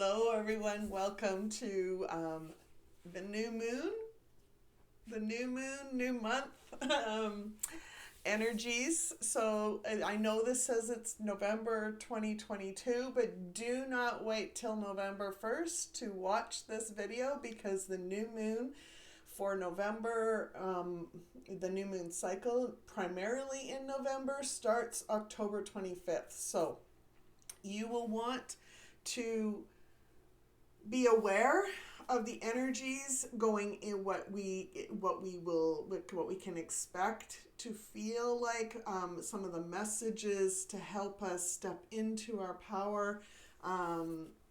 Hello, everyone. Welcome to the new moon, new month energies. So I know this says it's November 2022, but do not wait till November 1st to watch this video because the new moon for November, the new moon cycle, primarily in November, starts October 25th. So you will want to be aware of the energies going in what we can expect to feel like, some of the messages to help us step into our power,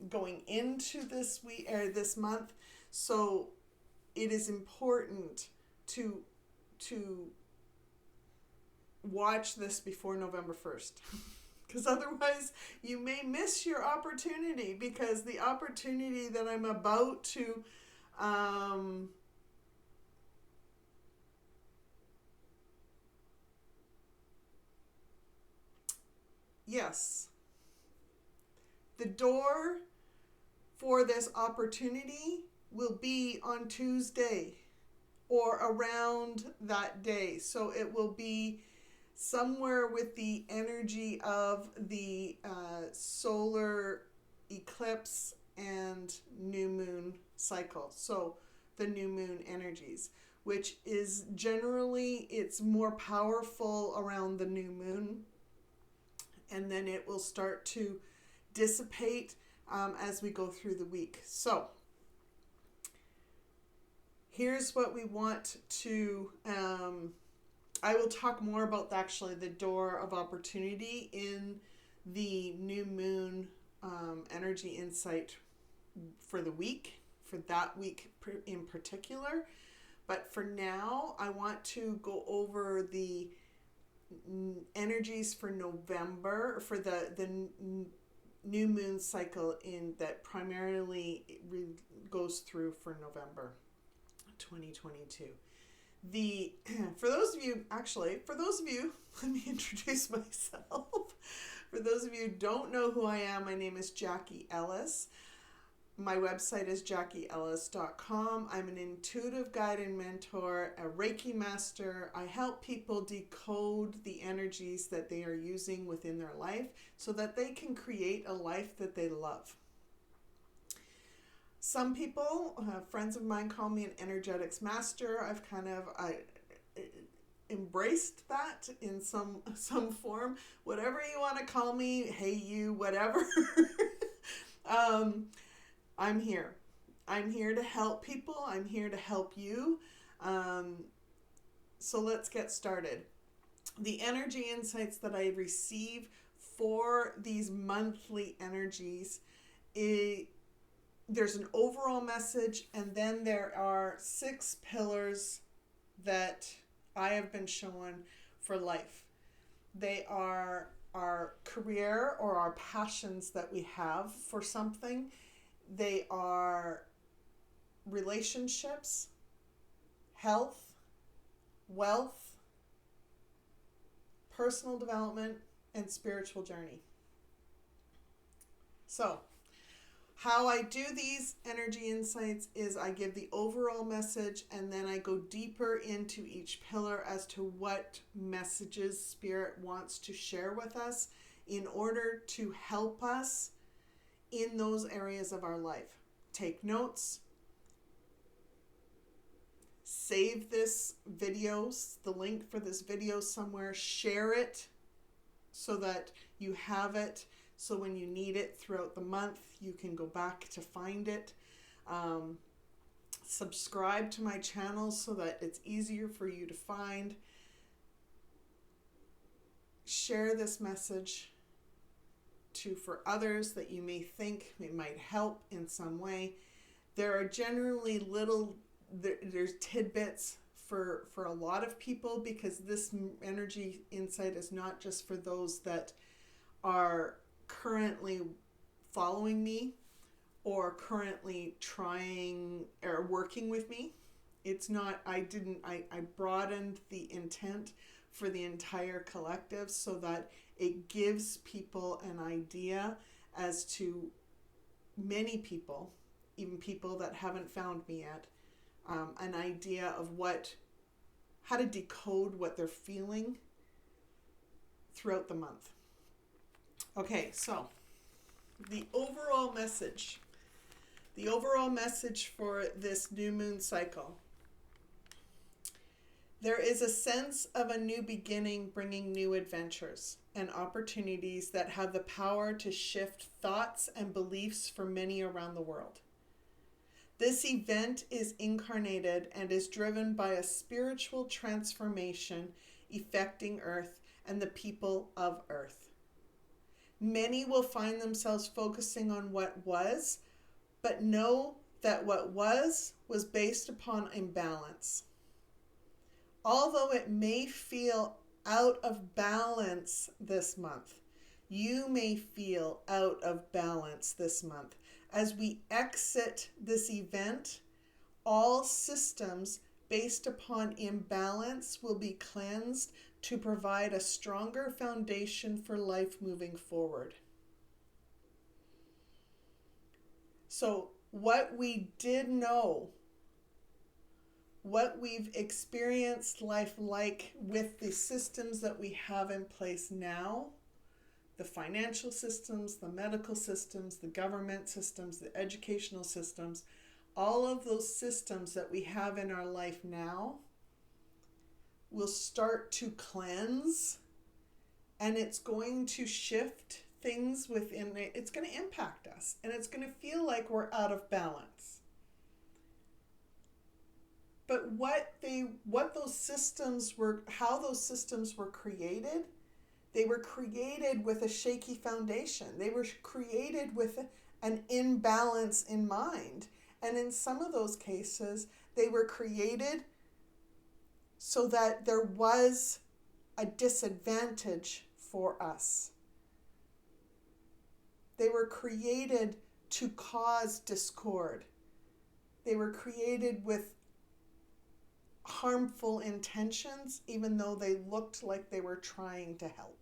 going into this week or this month. So it is important to watch this before November 1st. Because otherwise you may miss your opportunity, because the opportunity that I'm about to yes, the door for this opportunity will be on Tuesday or around that day. So it will be somewhere with the energy of the solar eclipse and new moon cycle. So the new moon energies, which is generally, it's more powerful around the new moon, and then it will start to dissipate as we go through the week. So here's what we want to I will talk more about actually the door of opportunity in the new moon energy insight for the week, for that week in particular. But for now, I want to go over the energies for November, for the new moon cycle in that primarily goes through for November 2022. For those of you, let me introduce myself. For those of you who don't know who I am, my name is Jackie Ellis. My website is JackieEllis.com. I'm an intuitive guide and mentor, a Reiki master. I help people decode the energies that they are using within their life so that they can create a life that they love. Some people, friends of mine, call me an energetics master. I've kind of embraced that in some form. Whatever you want to call me, hey you, whatever. I'm here. I'm here to help people. I'm here to help you. So let's get started. The energy insights that I receive for these monthly energies, there's an overall message, and then there are 6 pillars that I have been shown for life. They are our career or our passions that we have for something. They are relationships, health, wealth, personal development, and spiritual journey. So, how I do these energy insights is I give the overall message, and then I go deeper into each pillar as to what messages Spirit wants to share with us in order to help us in those areas of our life. Take notes. Save this video, the link for this video somewhere. Share it so that you have it. So when you need it throughout the month, you can go back to find it. Subscribe to my channel so that it's easier for you to find. Share this message for others that you may think it might help in some way. There are generally there's tidbits for a lot of people, because this energy insight is not just for those that are currently following me or currently trying or working with me. It's not, I broadened the intent for the entire collective so that it gives people an idea as to many people, even people that haven't found me yet, an idea of how to decode what they're feeling throughout the month. Okay, so the overall message for this new moon cycle. There is a sense of a new beginning bringing new adventures and opportunities that have the power to shift thoughts and beliefs for many around the world. This event is incarnated and is driven by a spiritual transformation affecting Earth and the people of Earth. Many will find themselves focusing on what was, but know that what was based upon imbalance. Although it may feel out of balance this month, you may feel out of balance this month. As we exit this event, all systems based upon imbalance will be cleansed to provide a stronger foundation for life moving forward. So what we did know, what we've experienced life like with the systems that we have in place now, the financial systems, the medical systems, the government systems, the educational systems, all of those systems that we have in our life now will start to cleanse, and it's going to shift things within it. It's going to impact us, and it's going to feel like we're out of balance. But how those systems were created, they were created with a shaky foundation. They were created with an imbalance in mind. And in some of those cases, they were created so that there was a disadvantage for us. They were created to cause discord. They were created with harmful intentions, even though they looked like they were trying to help.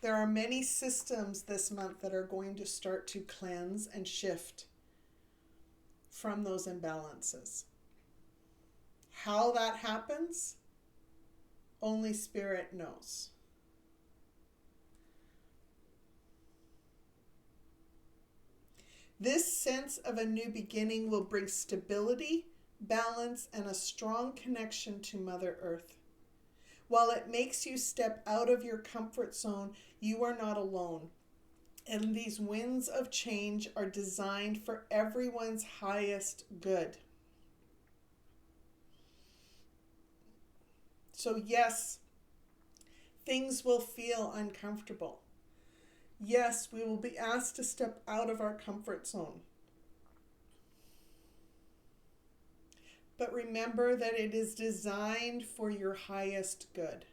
There are many systems this month that are going to start to cleanse and shift from those imbalances. How that happens, only Spirit knows. This sense of a new beginning will bring stability, balance, and a strong connection to Mother Earth. While it makes you step out of your comfort zone, you are not alone. And these winds of change are designed for everyone's highest good. So yes, things will feel uncomfortable. Yes, we will be asked to step out of our comfort zone. But remember that it is designed for your highest good.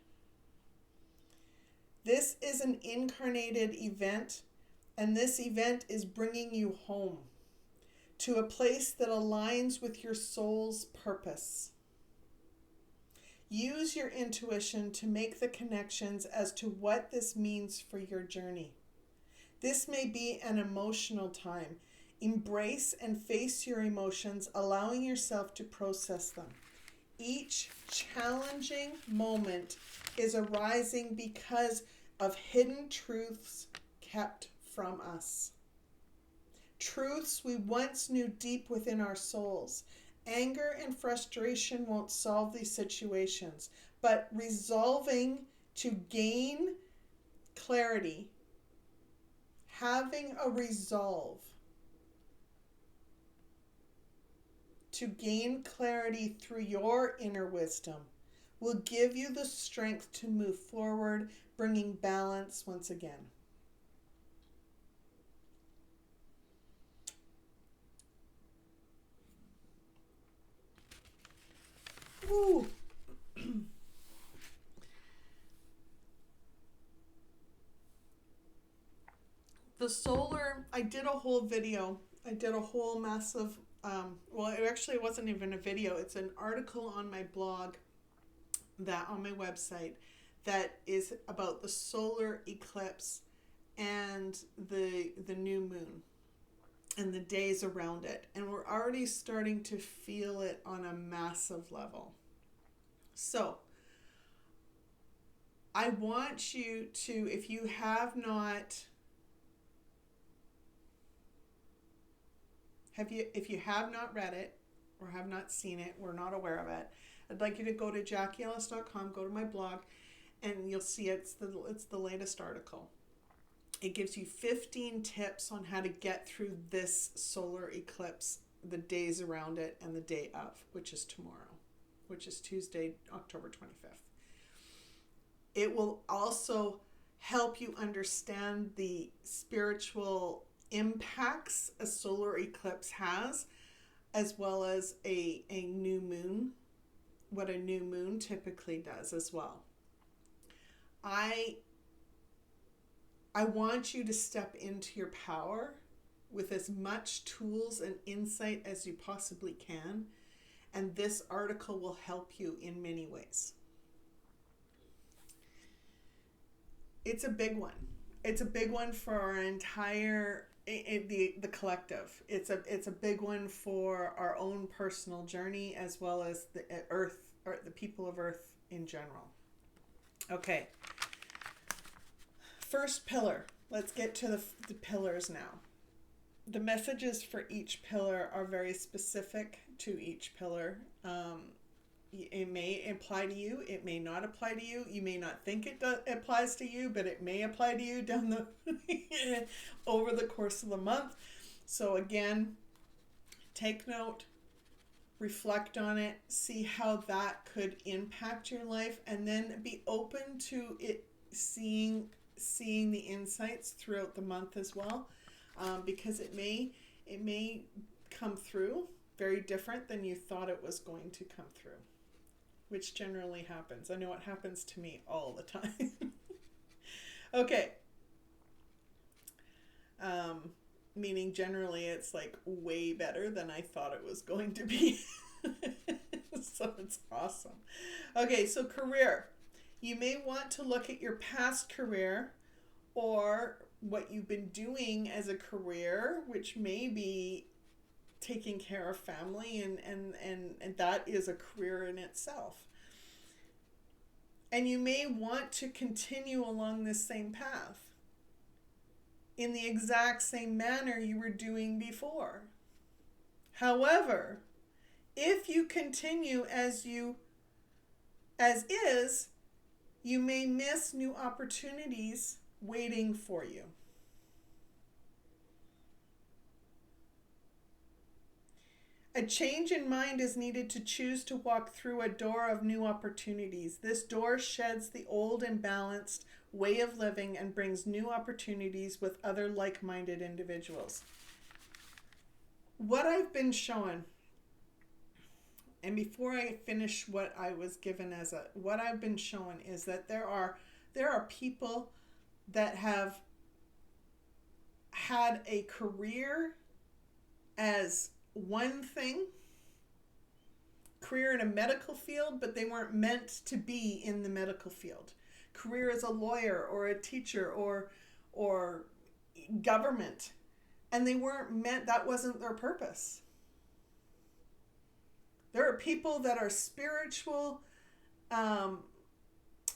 This is an incarnated event, and this event is bringing you home to a place that aligns with your soul's purpose. Use your intuition to make the connections as to what this means for your journey. This may be an emotional time. Embrace and face your emotions, allowing yourself to process them. Each challenging moment is arising because of hidden truths kept from us. Truths we once knew deep within our souls. Anger and frustration won't solve these situations, but resolving to gain clarity, having a resolve to gain clarity through your inner wisdom will give you the strength to move forward, bringing balance once again. Ooh. The solar, I did a whole video. I did a whole massive, it wasn't even a video. It's an article on my blog, on my website, that is about the solar eclipse and the new moon and the days around it. And we're already starting to feel it on a massive level. So I want you to, if you have not, if you have not read it or have not seen it, we're not aware of it, I'd like you to go to JackieEllis.com, go to my blog, and you'll see it's the latest article. It gives you 15 tips on how to get through this solar eclipse, the days around it, and the day of, which is tomorrow, which is Tuesday, October 25th. It will also help you understand the spiritual impacts a solar eclipse has, as well as a new moon, what a new moon typically does as well. I want you to step into your power with as much tools and insight as you possibly can, and this article will help you in many ways. It's a big one. It's a big one for our entire the collective. It's a big one for our own personal journey, as well as the earth, or the people of Earth in general. Okay. First pillar. Let's get to the pillars now. The messages for each pillar are very specific to each pillar. It may apply to you. It may not apply to you. You may not think it applies to you, but it may apply to you down the over the course of the month. So again, take note, reflect on it, see how that could impact your life, and then be open to it seeing the insights throughout the month as well, because it may come through very different than you thought it was going to come through, which generally happens. I know it happens to me all the time. Okay. Meaning generally it's like way better than I thought it was going to be. So it's awesome. Okay, so career. You may want to look at your past career or what you've been doing as a career, which may be taking care of family, and that is a career in itself. And you may want to continue along this same path in the exact same manner you were doing before. However, if you continue as is, you may miss new opportunities waiting for you. A change in mind is needed to choose to walk through a door of new opportunities. This door sheds the old imbalanced way of living and brings new opportunities with other like-minded individuals. What I've been shown, and before I finish what I was given what I've been shown is that there are people that have had a career as one thing, career in a medical field, but they weren't meant to be in the medical field. Career as a lawyer or a teacher or government, and they weren't meant, that wasn't their purpose. There are people that are spiritual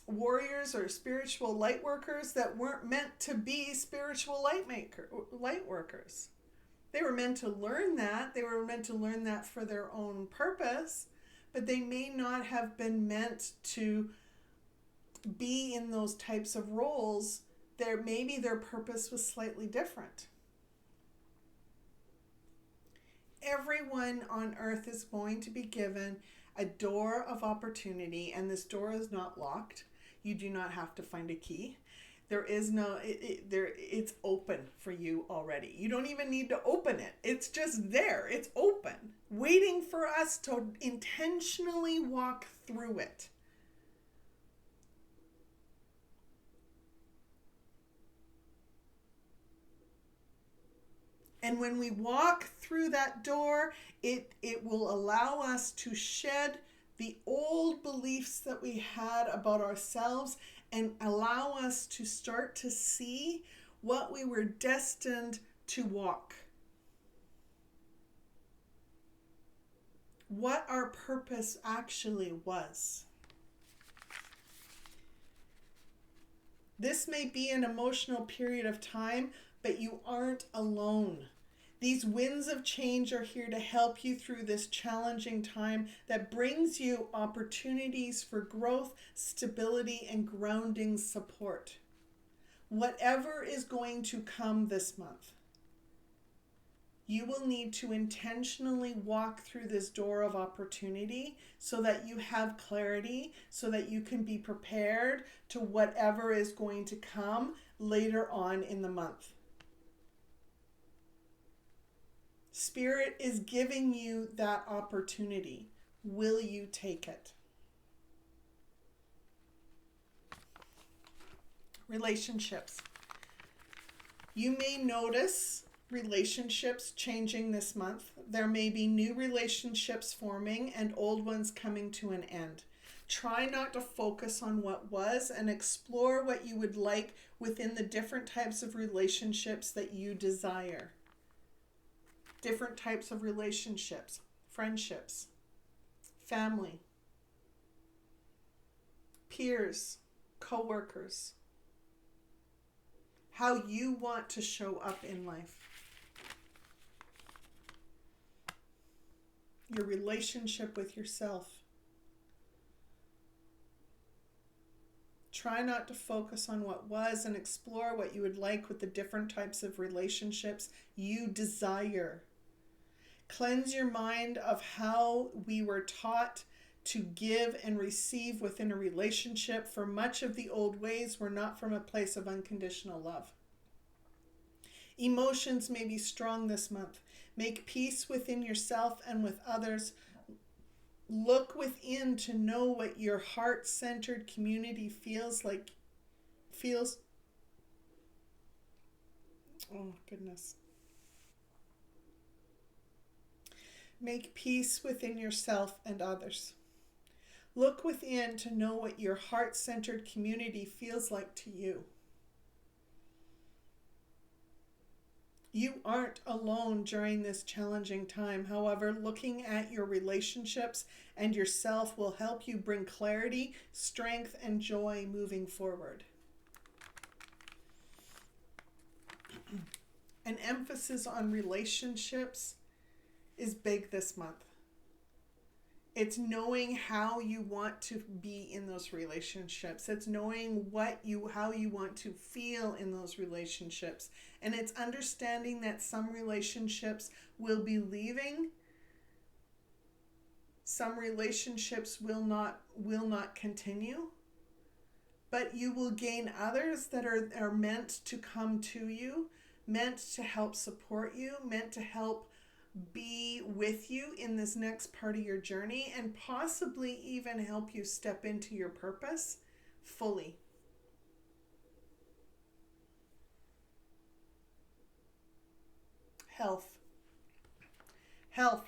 warriors or spiritual light workers that weren't meant to be spiritual light workers. They were meant to learn that. They were meant to learn that for their own purpose, but they may not have been meant to be in those types of roles. Maybe their purpose was slightly different. Everyone on earth is going to be given a door of opportunity, and this door is not locked. You do not have to find a key. There is no, it's open for you already. You don't even need to open it. It's just there. It's open, waiting for us to intentionally walk through it. And when we walk through that door, it will allow us to shed the old beliefs that we had about ourselves and allow us to start to see what we were destined to walk. What our purpose actually was. This may be an emotional period of time, but you aren't alone. These winds of change are here to help you through this challenging time that brings you opportunities for growth, stability, and grounding support. Whatever is going to come this month, you will need to intentionally walk through this door of opportunity so that you have clarity, so that you can be prepared to whatever is going to come later on in the month. Spirit is giving you that opportunity. Will you take it? Relationships. You may notice relationships changing this month. There may be new relationships forming and old ones coming to an end. Try not to focus on what was and explore what you would like within the different types of relationships that you desire. Different types of relationships, friendships, family, peers, co-workers. How you want to show up in life. Your relationship with yourself. Try not to focus on what was and explore what you would like with the different types of relationships you desire. Cleanse your mind of how we were taught to give and receive within a relationship, for much of the old ways were not from a place of unconditional love. Emotions may be strong this month. Make peace within yourself and with others. Look within to know what your heart-centered community feels like. Oh, goodness. Make peace within yourself and others. Look within to know what your heart-centered community feels like to you. You aren't alone during this challenging time. However, looking at your relationships and yourself will help you bring clarity, strength, and joy moving forward. An emphasis on relationships is big this month. It's knowing how you want to be in those relationships. It's knowing how you want to feel in those relationships. And it's understanding that some relationships will be leaving. Some relationships will not continue. But you will gain others that are meant to come to you, meant to help support you, meant to help be with you in this next part of your journey, and possibly even help you step into your purpose fully. Health.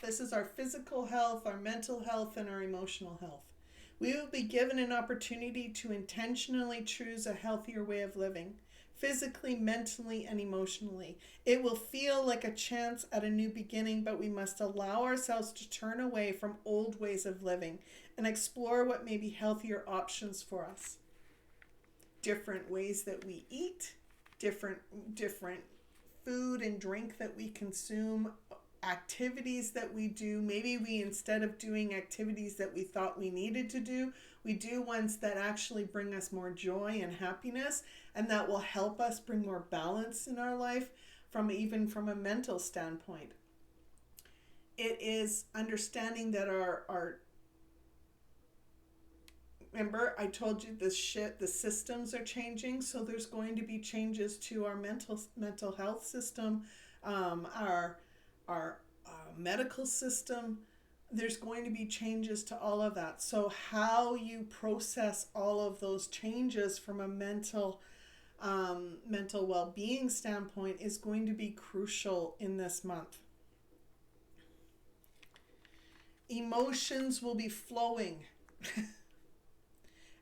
This is our physical health, our mental health, and our emotional health. We will be given an opportunity to intentionally choose a healthier way of living. Physically, mentally, and emotionally. It will feel like a chance at a new beginning, but we must allow ourselves to turn away from old ways of living and explore what may be healthier options for us. Different ways that we eat, different food and drink that we consume, activities that we do. Maybe we, instead of doing activities that we thought we needed to do, we do ones that actually bring us more joy and happiness, and that will help us bring more balance in our life from a mental standpoint. It is understanding that our remember I told you the systems are changing, so there's going to be changes to our mental health system, our medical system. There's going to be changes to all of that. So how you process all of those changes from a mental well-being standpoint is going to be crucial in this month. Emotions will be flowing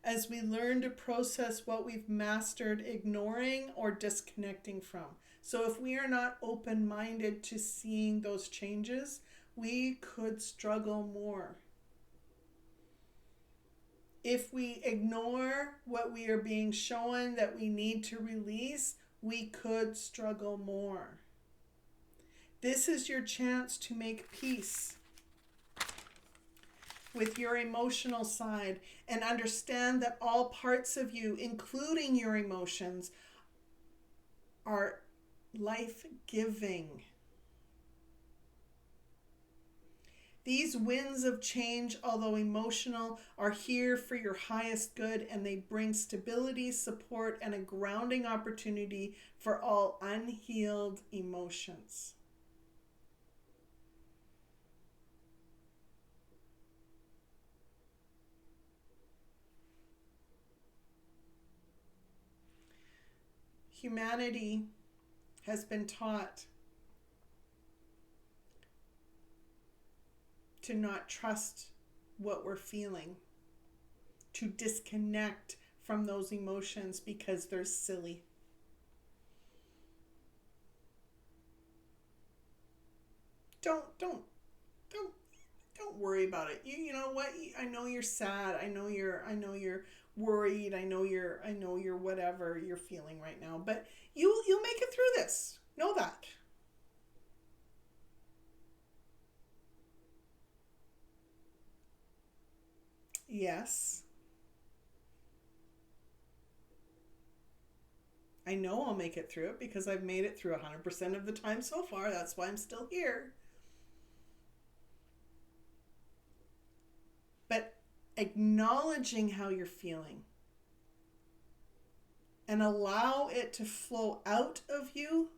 as we learn to process what we've mastered ignoring or disconnecting from. So if we are not open-minded to seeing those changes, we could struggle more. If we ignore what we are being shown that we need to release, we could struggle more. This is your chance to make peace with your emotional side and understand that all parts of you, including your emotions, are life-giving. These winds of change, although emotional, are here for your highest good, and they bring stability, support, and a grounding opportunity for all unhealed emotions. Humanity has been taught to not trust what we're feeling, to disconnect from those emotions because they're silly. Don't worry about it. You know what? I know you're sad. I know you're worried. I know you're whatever you're feeling right now. But you'll make it through this. Know that. Yes. I know I'll make it through it because I've made it through 100% of the time so far. That's why I'm still here. But acknowledging how you're feeling and allow it to flow out of you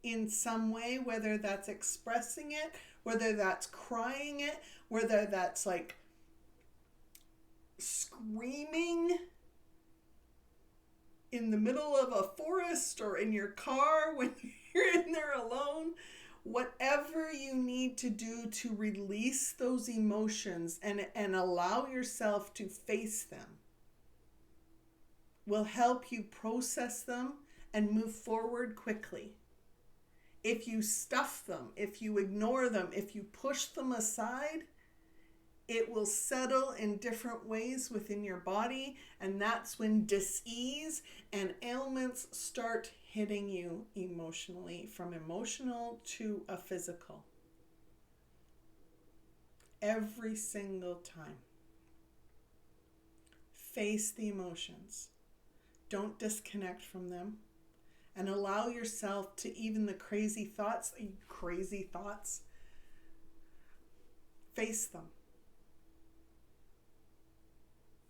in some way, whether that's expressing it, whether that's crying it, whether that's like screaming in the middle of a forest or in your car when you're in there alone. Whatever you need to do to release those emotions and allow yourself to face them will help you process them and move forward quickly. If you stuff them, if you ignore them, if you push them aside, it will settle in different ways within your body, and that's when dis-ease and ailments start hitting you emotionally, from emotional to a physical. Every single time. Face the emotions. Don't disconnect from them, and allow yourself to even the crazy thoughts, face them.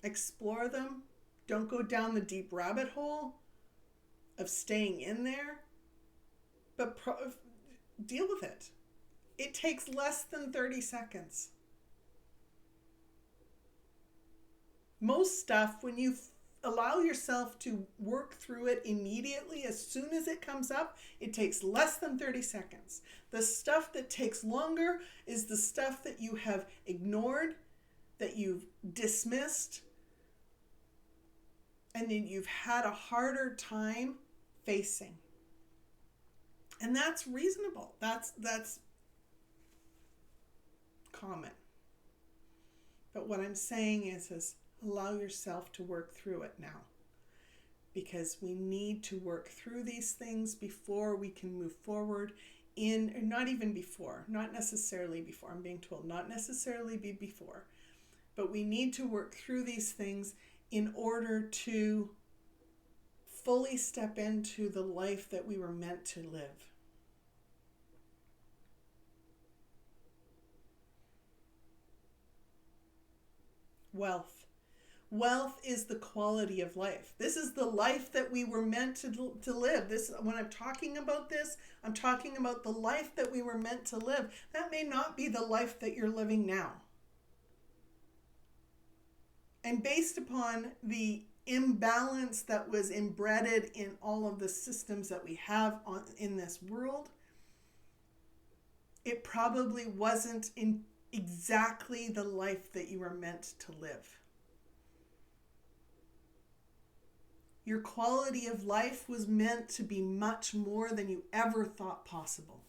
Explore them. Don't go down the deep rabbit hole of staying in there, but deal with it. It takes less than 30 seconds. Most stuff, when you allow yourself to work through it immediately, as soon as it comes up, it takes less than 30 seconds. The stuff that takes longer is the stuff that you have ignored, that you've dismissed, and then you've had a harder time facing. And that's reasonable. That's common. But what I'm saying is allow yourself to work through it now. Because we need to work through these things before we can move forward not necessarily before, I'm being told, not necessarily before. But we need to work through these things in order to fully step into the life that we were meant to live. Wealth. Wealth is the quality of life. This is the life that we were meant to live. When I'm talking about this, I'm talking about the life that we were meant to live. That may not be the life that you're living now. And based upon the imbalance that was embedded in all of the systems that we have in this world, it probably wasn't exactly the life that you are meant to live. Your quality of life was meant to be much more than you ever thought possible.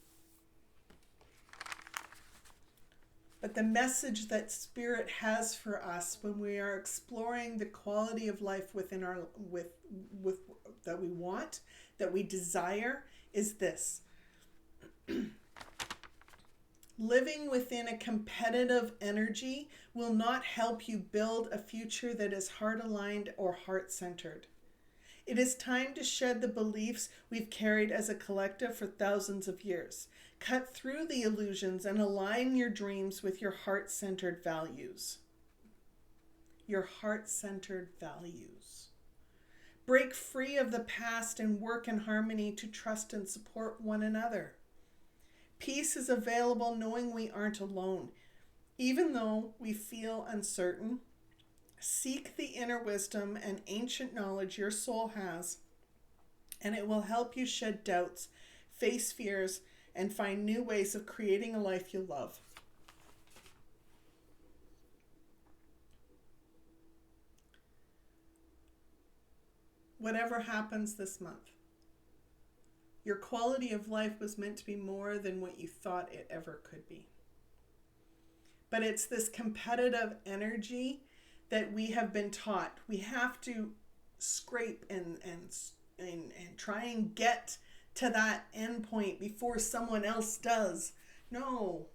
But the message that Spirit has for us when we are exploring the quality of life within our with that we want, that we desire, is this. Living within a competitive energy will not help you build a future that is heart-aligned or heart-centered. It is time to shed the beliefs we've carried as a collective for thousands of years. Cut through the illusions and align your dreams with your heart-centered values. Your heart-centered values. Break free of the past and work in harmony to trust and support one another. Peace is available knowing we aren't alone. Even though we feel uncertain, seek the inner wisdom and ancient knowledge your soul has, and it will help you shed doubts, face fears, and find new ways of creating a life you love. Whatever happens this month, your quality of life was meant to be more than what you thought it ever could be. But it's this competitive energy that we have been taught. We have to scrape and try and get to that end point before someone else does. No.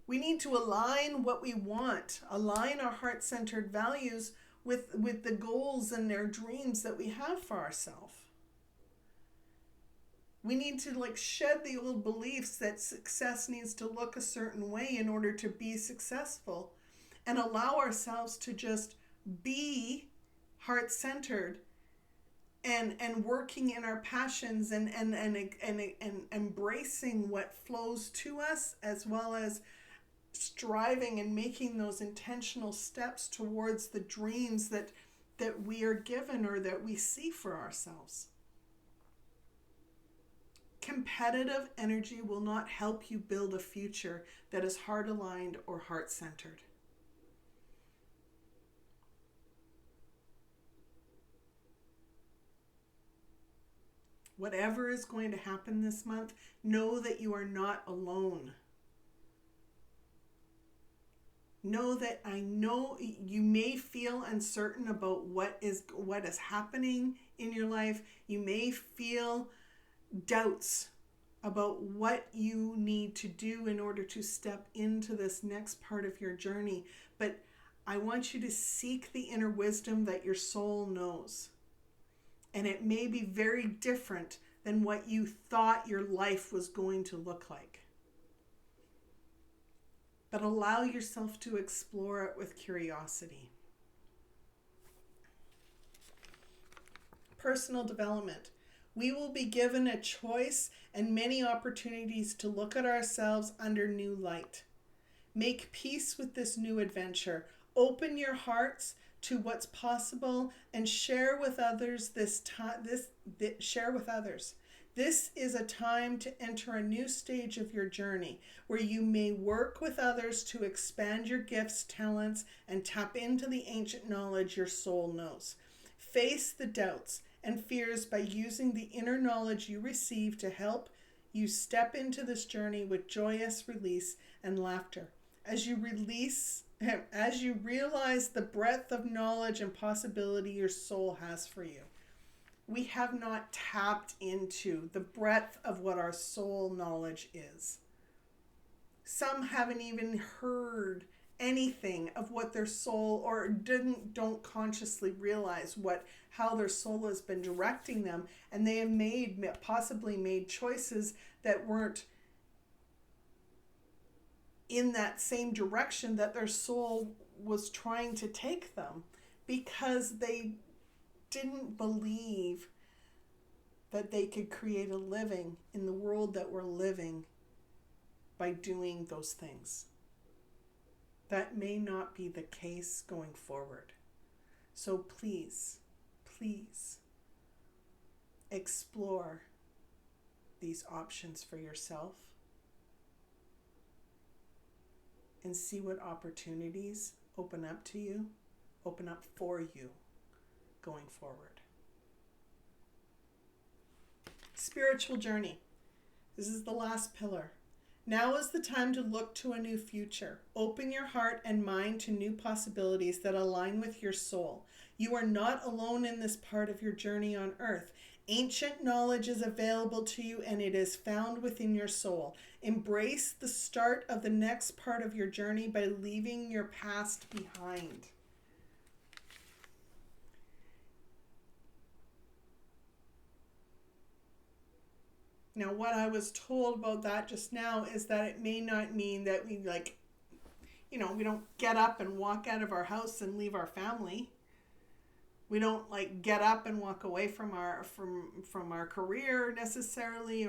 We need to align what we want, align our heart-centered values with the goals and their dreams that we have for ourselves. We need to shed the old beliefs that success needs to look a certain way in order to be successful, and allow ourselves to just be heart-centered and working in our passions and embracing what flows to us, as well as striving and making those intentional steps towards the dreams that we are given or that we see for ourselves. Competitive energy will not help you build a future that is heart-aligned or heart-centered. Whatever is going to happen this month, know that you are not alone. Know that I know you may feel uncertain about what is happening in your life. You may feel doubts about what you need to do in order to step into this next part of your journey. But I want you to seek the inner wisdom that your soul knows. And it may be very different than what you thought your life was going to look like. But allow yourself to explore it with curiosity. Personal development. We will be given a choice and many opportunities to look at ourselves under new light. Make peace with this new adventure. Open your hearts to what's possible and share with others share with others. This is a time to enter a new stage of your journey where you may work with others to expand your gifts, talents, and tap into the ancient knowledge your soul knows. Face the doubts and fears by using the inner knowledge you receive to help you step into this journey with joyous release and laughter. As you realize the breadth of knowledge and possibility your soul has for you. We have not tapped into the breadth of what our soul knowledge is. Some haven't even heard anything of what their soul, or don't consciously realize how their soul has been directing them, and they have possibly made choices that weren't in that same direction that their soul was trying to take them, because they didn't believe that they could create a living in the world that we're living by doing those things. That may not be the case going forward. So please explore these options for yourself. and see what opportunities open up to you, open up for you going forward. Spiritual journey. This is the last pillar. Now is the time to look to a new future. Open your heart and mind to new possibilities that align with your soul. You are not alone in this part of your journey on earth. Ancient knowledge is available to you and it is found within your soul. Embrace the start of the next part of your journey by leaving your past behind. Now, what I was told about that just now is that it may not mean that we we don't get up and walk out of our house and leave our family. We don't get up and walk away from our career necessarily,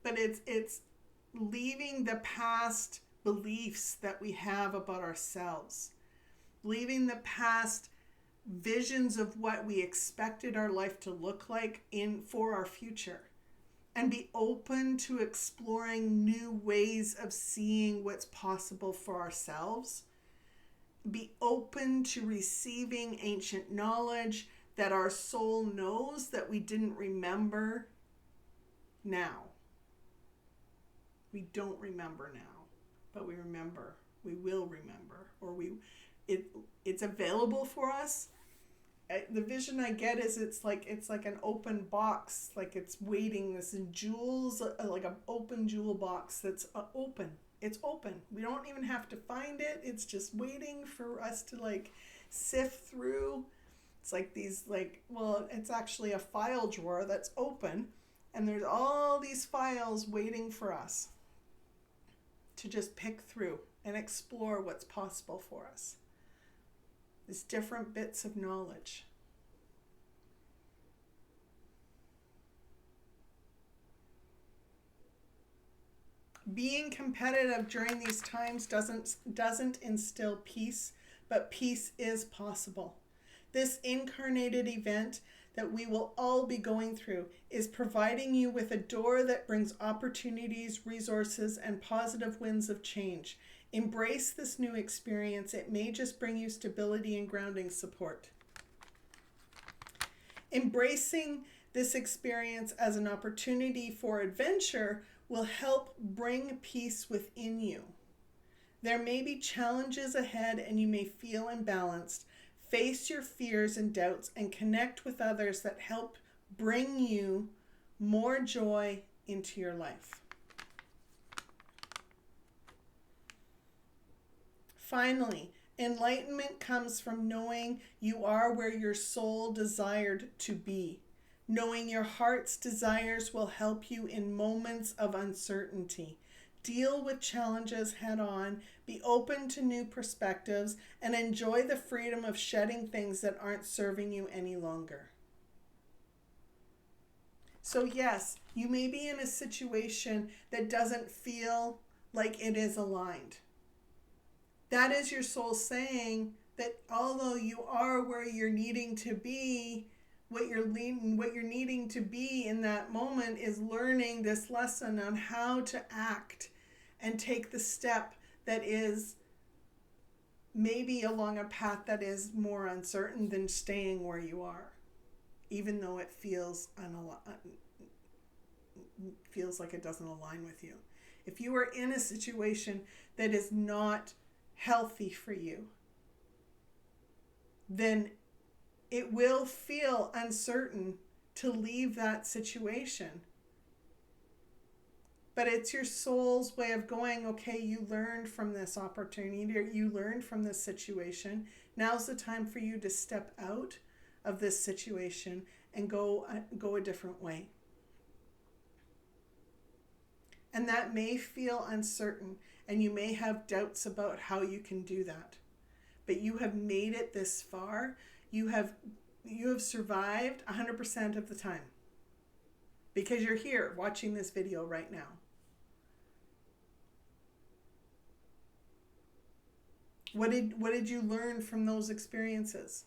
but it's leaving the past beliefs that we have about ourselves, leaving the past visions of what we expected our life to look like for our future. And be open to exploring new ways of seeing what's possible for ourselves. Be open to receiving ancient knowledge that our soul knows that we didn't remember now. We don't remember now, but we remember. We will remember, or it's available for us. The vision I get is it's like an open box, like it's waiting. This is jewels, like an open jewel box that's open. It's open. We don't even have to find it. It's just waiting for us to sift through. It's it's actually a file drawer that's open, and there's all these files waiting for us to just pick through and explore what's possible for us. These different bits of knowledge. Being competitive during these times doesn't instill peace, but peace is possible. This incarnated event that we will all be going through is providing you with a door that brings opportunities, resources, and positive winds of change. Embrace this new experience. It may just bring you stability and grounding support. Embracing this experience as an opportunity for adventure will help bring peace within you. There may be challenges ahead and you may feel imbalanced. Face your fears and doubts and connect with others that help bring you more joy into your life. Finally, enlightenment comes from knowing you are where your soul desired to be. Knowing your heart's desires will help you in moments of uncertainty. Deal with challenges head on, be open to new perspectives, and enjoy the freedom of shedding things that aren't serving you any longer. So yes, you may be in a situation that doesn't feel like it is aligned. That is your soul saying that although you are where you're needing to be, what you're needing to be in that moment is learning this lesson on how to act and take the step that is maybe along a path that is more uncertain than staying where you are, even though it feels like it doesn't align with you. If you are in a situation that is not healthy for you, then it will feel uncertain to leave that situation. But it's your soul's way of going, okay, you learned from this opportunity, or you learned from this situation. Now's the time for you to step out of this situation and go a different way. And that may feel uncertain, and you may have doubts about how you can do that. But you have made it this far. You have survived 100% of the time because you're here watching this video right now. What did you learn from those experiences?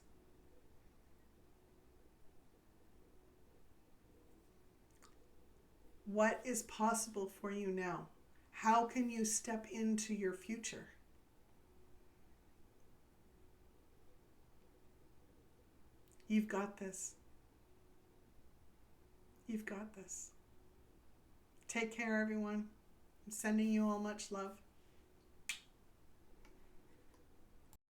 What is possible for you now? How can you step into your future? You've got this. You've got this. Take care, everyone. I'm sending you all much love.